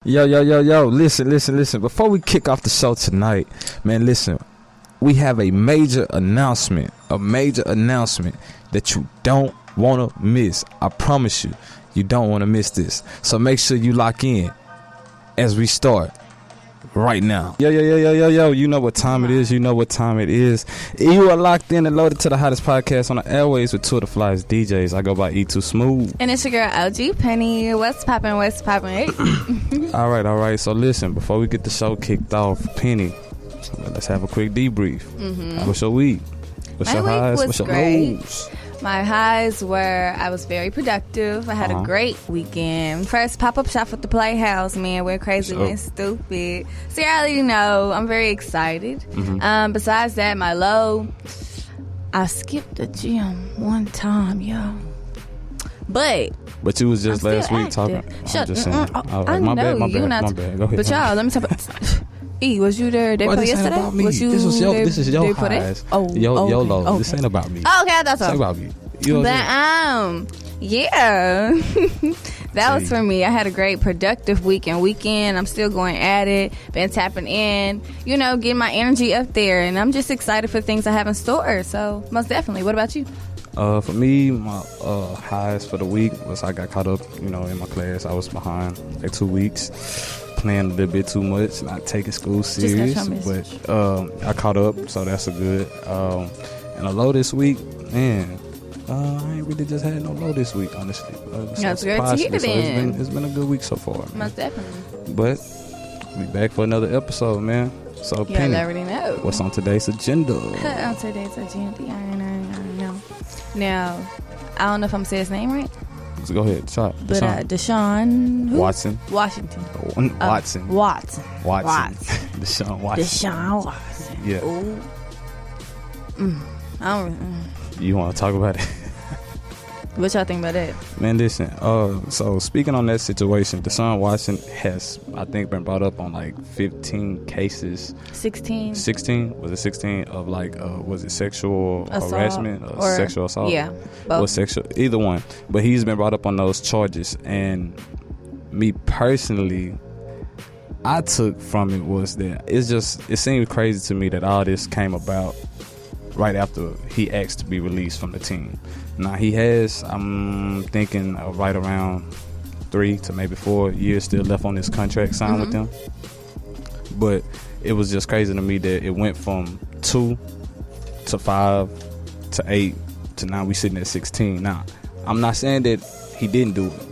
Yo, listen. Before we kick off the show tonight, man, listen, we have a major announcement that you don't want to miss. I promise you don't want to miss this. So make sure you lock in as we start right now. Yo, you know what time it is. You are locked in and loaded to the hottest podcast on the airways with two of the flyest DJs. I go by E2 Smooth. And it's your girl, OG Penny. What's poppin'? All right. So listen, before we get the show kicked off, Penny, let's have a quick debrief. How was your week? What's your highs? What's your lows? My highs were I was very productive. I had a great weekend. First pop-up shop at the Playhouse, man. Went crazy, went stupid. So you already know, I'm very excited. Besides that, my low, I skipped the gym one time, yo. But you was just last week talking. Shut I'm just saying. I my know bad. you're not. Go ahead. But y'all, let me talk about. E, was you there day for yesterday? About me. Was you this is your highs. Your low. Okay. This ain't about me. Oh, okay, I thought so. It's about me. You know yeah. That was for me. I had a great productive weekend. I'm still going at it. Been tapping in, getting my energy up there, and I'm just excited for things I have in store. So most definitely. What about you? For me, my highs for the week was I got caught up, in my class. I was behind like 2 weeks, playing a little bit too much, not taking school serious. But I caught up, so that's a good. And a low this week, man. I ain't really just had no low this week, honestly. That's great to hear. Then it's been a good week so far. Most definitely. But we back for another episode, man. So Penny, I already know what's on today's agenda. I don't know. Now, I don't know if I'm saying his name right. So go ahead, try. But Deshaun Washington. Watson. Deshaun Watson. Yeah. I don't. You want to talk about it? What y'all think about that? Man, listen. So speaking on that situation, Deshaun Watson has, I think, been brought up on like 15 cases. 16. 16? Was it 16 of was it sexual harassment or sexual assault? Yeah, both. Or sexual, either one. But he's been brought up on those charges, and me personally, I took from it was that it seemed crazy to me that all this came about right after he asked to be released from the team. Now he has, I'm thinking, right around 3 to maybe 4 years still left on his contract signed with them. But it was just crazy to me that it went from 2 to 5 to 8 to now we sitting at 16. Now, I'm not saying that he didn't do it.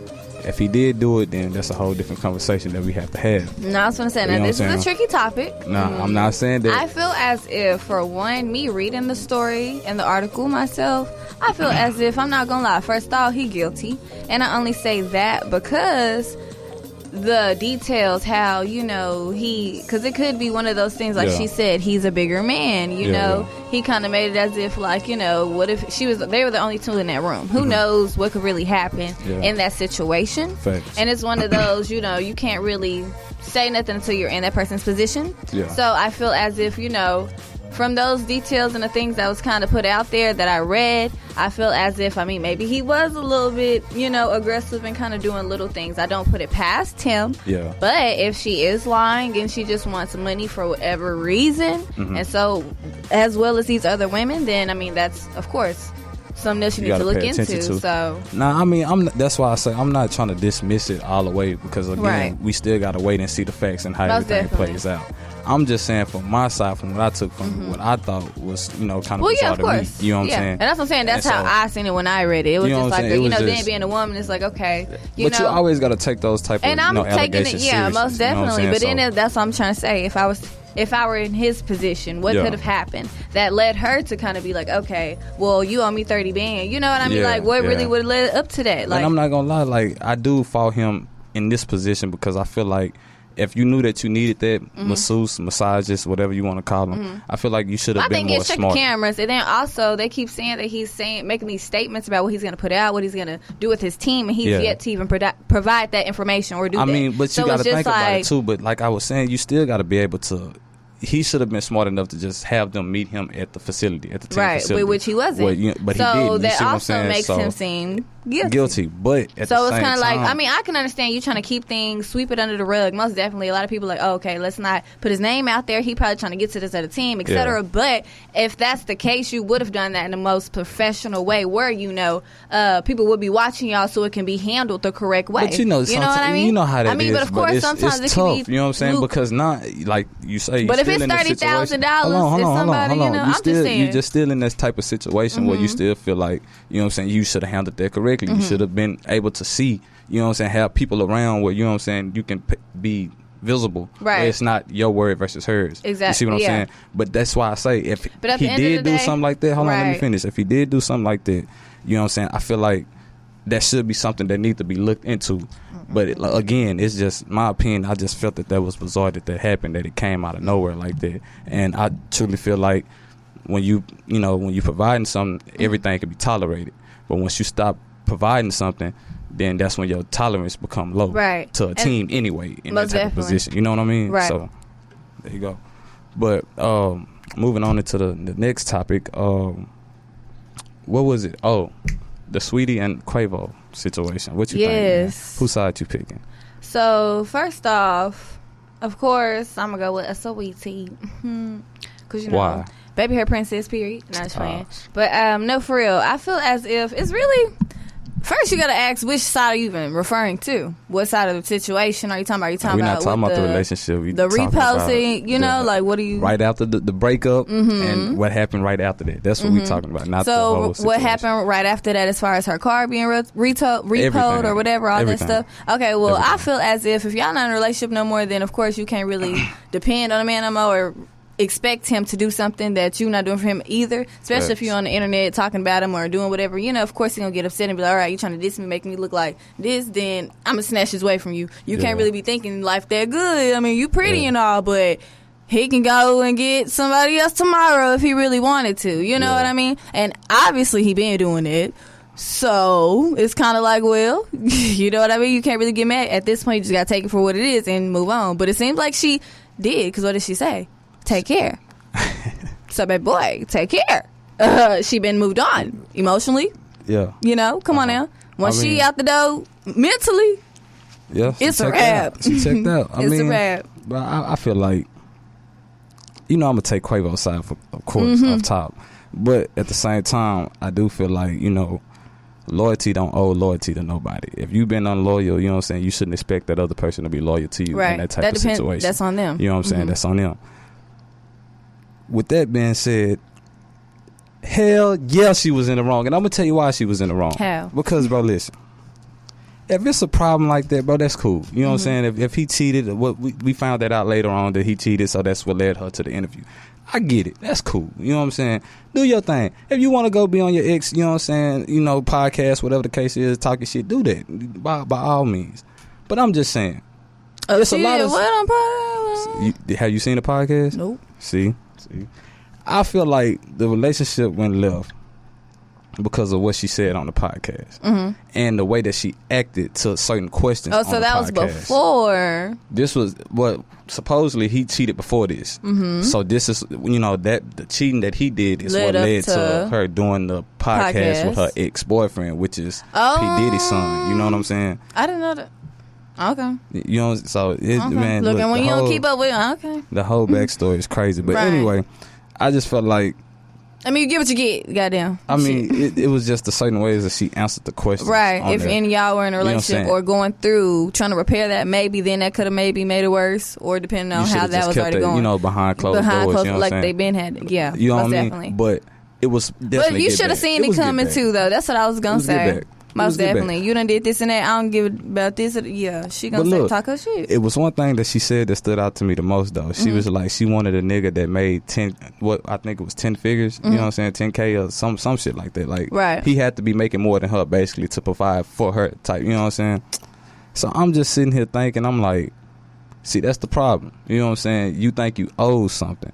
If he did do it, then that's a whole different conversation that we have to have. No, I was going to say, now this is a tricky topic. No, I'm not saying that. I feel as if, for one, me reading the story and the article myself, I feel as if, I'm not going to lie, first off, he guilty. And I only say that because the details, how, because it could be one of those things, like she said, he's a bigger man, he kind of made it as if, what if they were the only two in that room? Who knows what could really happen in that situation? Facts. And it's one of those, you can't really say nothing until you're in that person's position. So I feel as if, from those details and the things that was kind of put out there that I read, I feel as if, maybe he was a little bit, aggressive and kind of doing little things. I don't put it past him. Yeah. But if she is lying and she just wants money for whatever reason, and so, as well as these other women, then, that's, of course, something that you need to look into. So, that's why I say I'm not trying to dismiss it all the way, because, again, we still got to wait and see the facts and how everything plays out. I'm just saying, from my side, from what I took from what I thought was, kind of bizarre to me. You know what I'm saying? And that's what I'm saying. That's how I seen it when I read it. It was just like, then being a woman, it's like, okay. You always got to take those type of allegations seriously. Most definitely. But then that's what I'm trying to say. If I were in his position, what could have happened that led her to kind of be like, okay, well, you owe me 30 band. You know what I mean? What really would have led up to that? And I'm not going to lie, I do fault him in this position, because I feel like if you knew that you needed that masseuse, massagist, whatever you want to call them, I feel like you should have been more smart. I think it's check cameras, and then also they keep saying that he's making these statements about what he's going to put out, what he's going to do with his team, and he's yet to even provide that information or do that. But you got to think about it too. But like I was saying, you still got to be able to he should have been smart enough to just have them meet him at the facility, at the team right, facility. which he wasn't. But so he didn't. That also makes him seem guilty. But at so the it's same kind of like, time, I mean, I can understand you trying to keep things, sweep it under the rug. Most definitely, a lot of people are like, oh, okay, let's not put his name out there. He probably trying to get to this other team, etc. But if that's the case, you would have done that in the most professional way, where people would be watching y'all, so it can be handled the correct way. But you know what I mean? You know how that is. I mean, but of course, sometimes it's it tough. Can be You know what I'm saying? Because not like you say. But if it's $30,000, hold on. You just still in this type of situation where you still feel like, you know what I'm saying, you should have handled that correctly. You should have been able to see, you know what I'm saying, have people around where, you know what I'm saying, you can be visible. Right. Where it's not your word versus hers. Exactly. You see what I'm saying? But that's why I say, if he did do something like that, hold on, let me finish. If he did do something like that, you know what I'm saying, I feel like that should be something that needs to be looked into. But again, it's just my opinion. I just felt that was bizarre that happened, that it came out of nowhere like that. And I truly feel like when you providing something, everything can be tolerated. But once you stop providing something, then that's when your tolerance become low to a team anyway in that type of position. You know what I mean? Right. So there you go. But moving on into the next topic, what was it? Oh, the Sweetie and Quavo situation. What you think? Man? Whose side you picking? So first off, of course, I'm gonna go with S3E2. Cause why? Baby hair princess. Period. Not just playing. But no, for real. I feel as if it's really. First, you gotta ask which side are you even referring to? What side of the situation are you talking about? Are you talking We're about? Not talking about the relationship. The reposting, like what do you? Right after the breakup and what happened right after that. That's what we're talking about. Not the whole situation. What happened right after that, as far as her car being repoed or whatever, all that stuff. Okay, well, I feel as if y'all not in a relationship no more, then of course you can't really depend on a man no more or expect him to do something that you're not doing for him either, especially if you're on the internet talking about him or doing whatever. Of course he's gonna get upset and be like, all right, you trying to diss me, make me look like this, then I'm gonna snatch his away from you. You can't really be thinking life that good. I mean, you pretty and all, but he can go and get somebody else tomorrow if he really wanted to. You know what I mean? And obviously he been doing it. So it's kind of like, well, you know what I mean? You can't really get mad. At this point, you just got to take it for what it is and move on. But it seems like she did, because what did she say? Take care. So, baby boy, take care. She been moved on emotionally. Yeah. Come on now. Once she out the door mentally, it's a wrap. She checked out. It's a wrap. But I feel like, I'm going to take Quavo's side, of course, off top. But at the same time, I do feel like, loyalty don't owe loyalty to nobody. If you've been unloyal, you know what I'm saying, you shouldn't expect that other person to be loyal to you in that type of situation. That's on them. You know what I'm saying? That's on them. With that being said, hell yeah, she was in the wrong. And I'm going to tell you why she was in the wrong. How? Because, bro, listen. If it's a problem like that, bro, that's cool. You know what I'm saying? If he cheated, we found that out later on that he cheated, so that's what led her to the interview. I get it. That's cool. You know what I'm saying? Do your thing. If you want to go be on your ex, you know what I'm saying, podcast, whatever the case is, talking shit, do that by all means. But I'm just saying. It's a lot of... What on podcast? Have you seen the podcast? Nope. See? I feel like the relationship went left because of what she said on the podcast and the way that she acted to certain questions. Oh, so that was before. This was what supposedly he cheated before this. So this is that the cheating that he did is what led to her doing the podcast with her ex-boyfriend, which is P. Diddy's son. You know what I'm saying? I didn't know that. Okay. So man, look, and when you don't keep up with the whole backstory is crazy. But anyway, I just felt like, I mean, you get what you get, goddamn. I mean, it was just the certain ways that she answered the question. Right. If any of y'all were in a relationship or going through trying to repair that, maybe then that could have maybe made it worse, or depending on how that was already going. Behind closed doors. Like they been had. Yeah. You know what I mean? Definitely. But it was definitely. But you should have seen it coming too, though. That's what I was gonna say. Most definitely. You done did this and that. I don't give about this. Yeah, she gonna talk her shit. It was one thing that she said that stood out to me the most, though. She was like, she wanted a nigga that made 10 figures, you know what I'm saying, 10K or some shit like that. Like, he had to be making more than her, basically, to provide for her type, you know what I'm saying? So I'm just sitting here thinking, I'm like, see, that's the problem. You know what I'm saying? You think you owe something.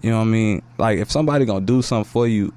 You know what I mean? Like, if somebody gonna do something for you,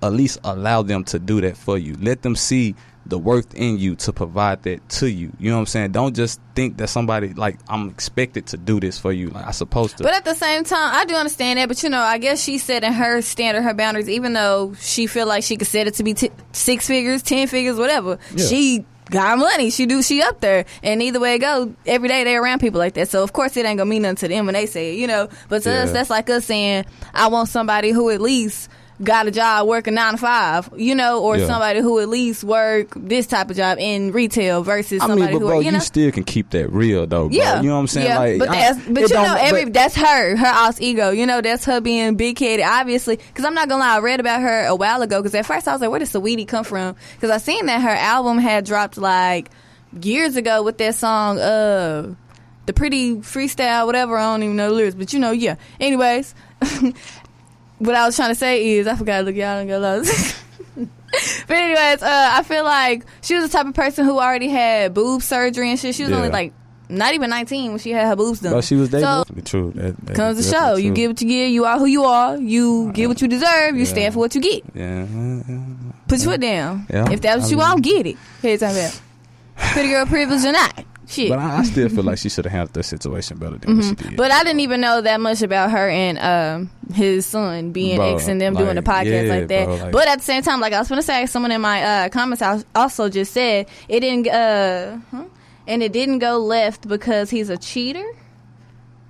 at least allow them to do that for you. Let them see the worth in you to provide that to you. You know what I'm saying? Don't just think that somebody, like, I'm expected to do this for you. Like, I'm supposed to. But at the same time, I do understand that. But, you know, I guess she's setting her standard, her boundaries, even though she feel like she could set it to be 6 figures, 10 figures, whatever. Yeah. She got money. She up there. And either way it go, every day they're around people like that. So, of course, it ain't going to mean nothing to them when they say it, you know. But to us, that's like us saying, I want somebody who at least got a job working 9 to 5, you know, or somebody who at least work this type of job in retail versus somebody but who, bro, you know, you still can keep that real though, bro. Yeah, you know what I'm saying? Yeah. Like, but that's her alter ego. You know, that's her being big headed. Obviously, because I'm not gonna lie, I read about her a while ago. Because at first I was like, where did Saweetie come from? Because I seen that her album had dropped like years ago with that song, the Pretty Freestyle, whatever. I don't even know the lyrics, but you know, yeah. Anyways. What I was trying to say is, I forgot to look y'all and go lost. But anyways, I feel like she was the type of person who already had boob surgery and shit. She was only like not even 19 when she had her boobs done. But she was there. True. That comes to show. You get what you get. You are who you are. You get what you deserve. You stand for what you get. Yeah. Put your foot down. Yeah. If that's what you want, get it. Here's time about pretty girl privilege or not. Shit. But I still feel like she should have handled that situation better than what she did. But I didn't even know that much about her and his son being ex and them doing the podcast like that. Bro, but at the same time, like I was going to say, someone in my comments also just said it didn't and it didn't go left because he's a cheater.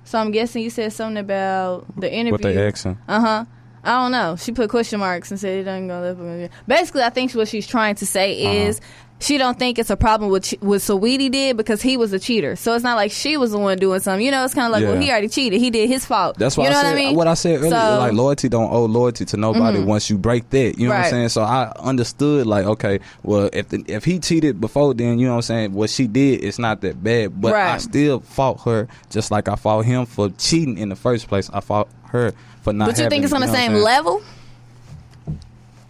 So I'm guessing you said something about the interview. What they asking? I don't know. She put question marks and said it doesn't go left. Basically, I think what she's trying to say is she don't think it's a problem with what Saweetie did because he was a cheater. So it's not like she was the one doing something. You know, it's kind of like, well, he already cheated. He did his fault. That's why you know I said what I mean? What I said earlier. So, like, loyalty don't owe loyalty to nobody once you break that. You know what I'm saying? So I understood, like, okay, well, if he cheated before then, you know what I'm saying, what she did is not that bad. But I still fought her just like I fought him for cheating in the first place. I fought her for not But you think it's on the same level?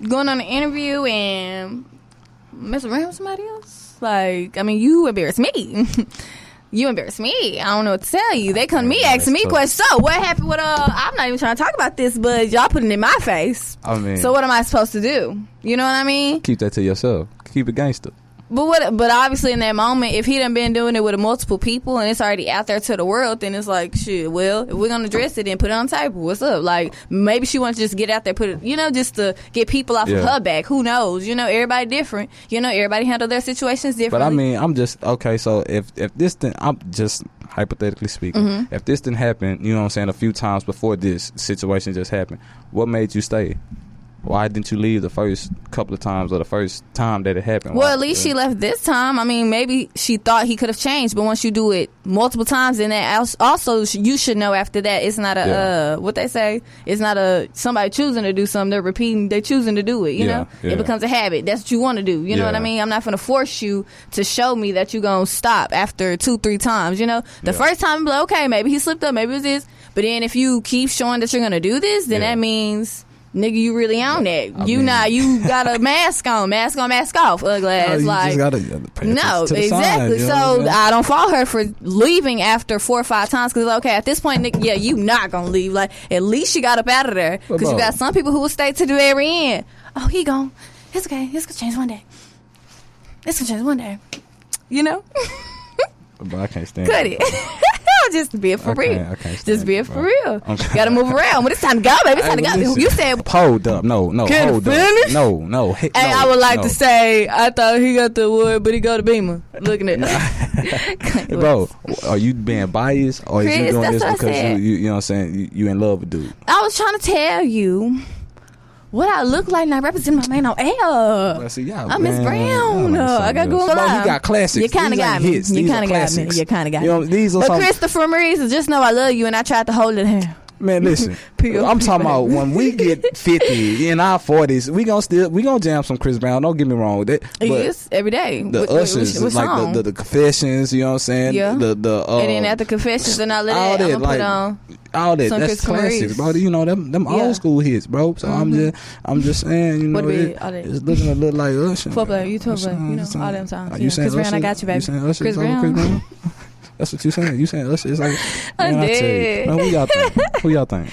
Going on an interview and mess around with somebody else? Like, I mean, you embarrass me. You embarrass me. I don't know what to tell you. They come to me asking me questions. So, what happened with, I'm not even trying to talk about this, but y'all putting it in my face. I mean. So, what am I supposed to do? You know what I mean? Keep that to yourself. Keep it gangster. But obviously in that moment, if he done been doing it with multiple people and it's already out there to the world, then it's like, shit, well, if we're going to address it, then put it on the table. What's up? Like, maybe she wants to just get out there, put it, you know, just to get people off of her back. Who knows? You know, everybody different. You know, everybody handle their situations differently. But I mean, I'm just, okay, so if this didn't, I'm just hypothetically speaking, if this didn't happen, you know what I'm saying, a few times before this situation just happened, what made you stay? Why didn't you leave the first couple of times or the first time that it happened? Well, at least she left this time. I mean, maybe she thought he could have changed, but once you do it multiple times, then that also you should know after that it's not a what they say. It's not a somebody choosing to do something. They're repeating. They're choosing to do it. You know, it becomes a habit. That's what you want to do. You know what I mean? I'm not going to force you to show me that you're going to stop after 2-3 times. You know, the first time, like, okay, maybe he slipped up, maybe it was this, but then if you keep showing that you're going to do this, then that means. Nigga, you really on that. You got a mask on, mask off, ugly ass. Like, no, exactly. So I don't fault her for leaving after 4 or 5 times because, okay, at this point, nigga, you not gonna leave. Like, at least you got up out of there because you got some people who will stay to the very end. Oh, he gone. It's okay. It's gonna change one day. It's gonna change one day. You know? But I can't stand Could it? Just be it for real. Just be it for real. Gotta move around. When it's time to go, baby. It's time to go. Listen, you said hold up. No, hold up. No. Hey, I would like to say I thought he got the wood, but he got the Beamer. Looking at bro, are you being biased or is you doing this because you know what I'm saying, you in love with dude? I was trying to tell you what I look like not representing my man on air. Well, see, I'm Miss Brown. I got Google Live. You got classics. You kind of got me. You kind of got me. You kind of got me. These are but Christopher Maurice, just know I love you and I tried to hold it here. Man, listen. I'm talking about when we get 50 in our 40s, we gonna jam some Chris Brown. Don't get me wrong with that. Yes, every day. The ushers, like the confessions. You know what I'm saying? Yeah. And then at the confessions and all of that, I'm gonna put on all that. That's classics, bro. You know them old school hits, bro. So I'm just saying, you know, it's looking a little like Usher. Football, you talk about, you know, all them songs. You saying Chris Brown? I got you, baby. You saying Usher? Chris Brown. That's what you saying. You saying Usher? It's like, man, I tell you, man, who y'all think?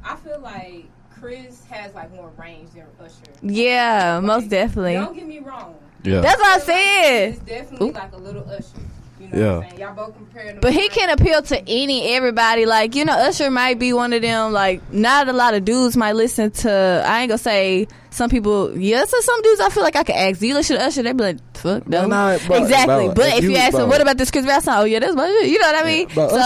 I feel like Chris has like more range than Usher. Yeah, most definitely. Don't get me wrong. Yeah. That's what I said. It's definitely like a little Usher. You know Yeah. what I'm saying? Y'all both comparing them. But he can appeal to everybody. Like, you know, Usher might be one of them. Like, not a lot of dudes might listen to. I ain't gonna say some people. Yeah, so some dudes I feel like I could ask. Do you listen to Usher? They be like, fuck no. Nah, bro, exactly. bro, but if you ask them, bro. what about this Chris Brown song? Oh yeah, that's my shit. You know what I mean? Bro, So